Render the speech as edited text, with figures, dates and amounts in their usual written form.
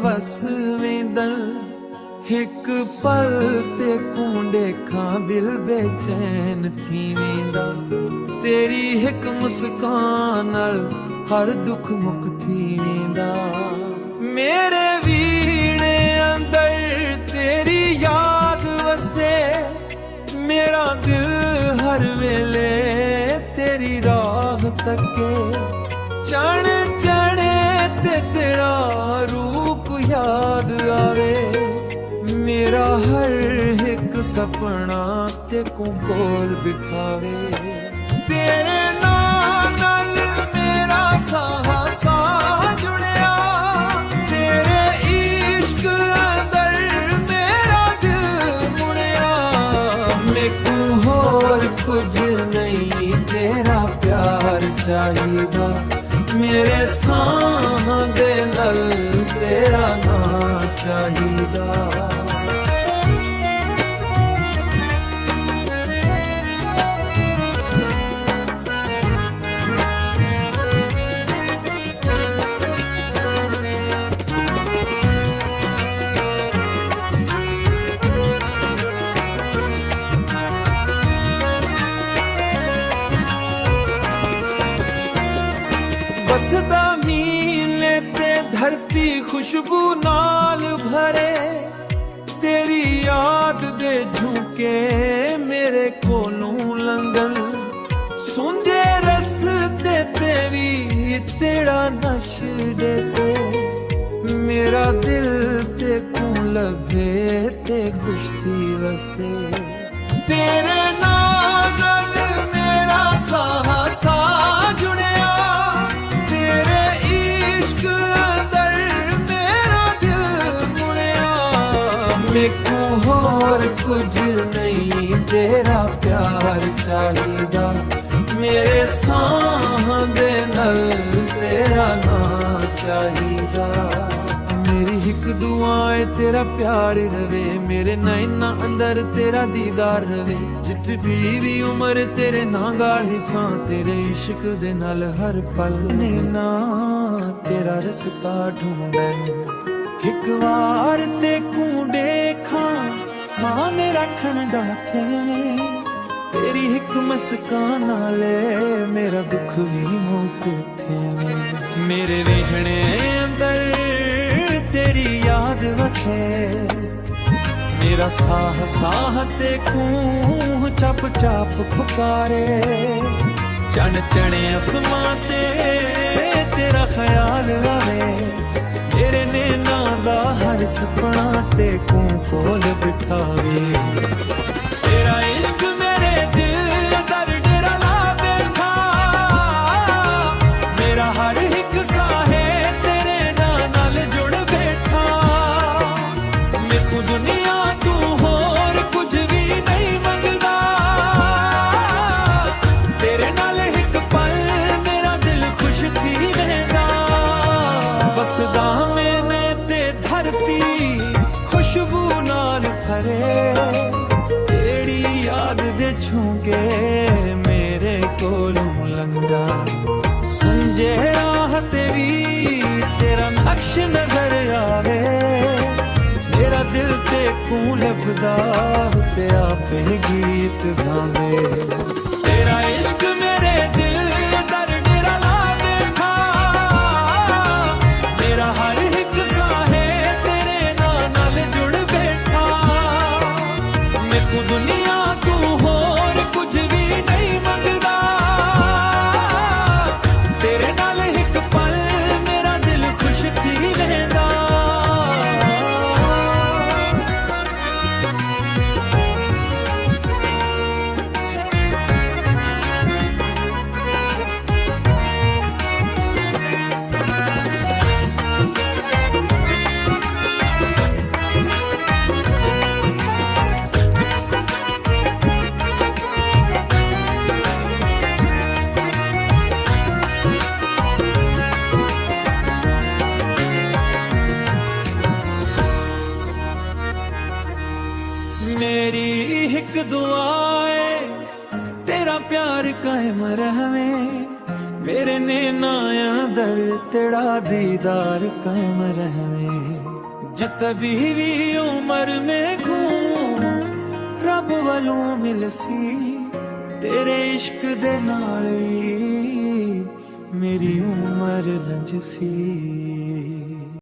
वस वेंदल हिक पल ते कूंडे खां दिल बेचैन थी वेंदा तेरी हिक मुस्कान नाल हर दुख मुक थी वेंदा मेरे वीणे अंदर तेरी याद वसे मेरा दिल हर वेले तेरी राह तके चढ़े चढ़े ते तेरा रूप याद आवे मेरा हर एक सपना ते को कोल बिठावे तेरे नाल मेरा साह साह जुड़िया तेरे इश्क अंदर मेरा दिल मुड़िया मैकू होर कुछ नहीं तेरा प्यार चाहिदा मेरे साह दे नल तेरा ना चाहिदा बसदा मीले ते धरती खुशबू नाल भरे तेरी याद दे झुके मेरे कोलों लंघन सुंजे रस्ते ते भी तेरा नश जैसे मेरा दिल ते को लभे ते खुश थी वसे तेरे नाल मेरा साह साह जुड़िया तेरे इश्क अंदर मेरा दिल मुड़िया मैकू होर कुछ नहीं तेरा प्यार चाहिदा मेरे साह दे नल तेरा ना चाहिदा मेरी हिक दुआ है तेरा प्यार रवे मेरे नैना अंदर तेरा दीदार रवे जित भी उम्र तेरे नां गाढ़ी सां तेरे इश्क दे नाल हर पल नैना तेरा रस्ता ढूंढे एक बार ते कूंडे खां सामने रखन डाथे तेरी हिक मुस्कान नाले मेरा दुख भी मुक थे मेरे वेहणे अंदर तेरी याद वसे मेरा साह साह ते कूं चप चाप पुकारे चन चने आसमां ते तेरा ख्याल आवे मेरे नैना दा हर सपना ते कूं कोल बिठावे तेरा इश्क मेरे दिल दर डेरा ला बैठा मेरा हर एक साहे तेरे नाल जुड़ बैठा मैकू दुनिया तू होर कुछ भी नहीं मंगदा तेरे नाल एक पल मेरा दिल खुश थी वेंदा बसदा मैंने ते धरती खुशबू नाल भरे तेरी याद दे झुके मेरे कोलों लंघा सुंजे राह तेरी तेरा नक्श नजर आवे मेरा दिल ते कूं लभदा ते आपे गीत गावे तेरा इश्क मेरे दिल दर डेरा ला बैठा मेरा हर एक साहे तेरे नाल जुड़ बैठा मैकू दुनिया तू होर कुछ भी नहीं मंगदा तेरे नाल एक पल मेरा दिल खुश थी वेंदा मेरी एक दुआ है तेरा प्यार कायम रहे मेरे नैना अंदर तेरा दीदार कायम रहवे जित भी उम्र में को रब वालों मिलसी तेरे इश्क दे नाल ही मेरी उम्र लंघसी।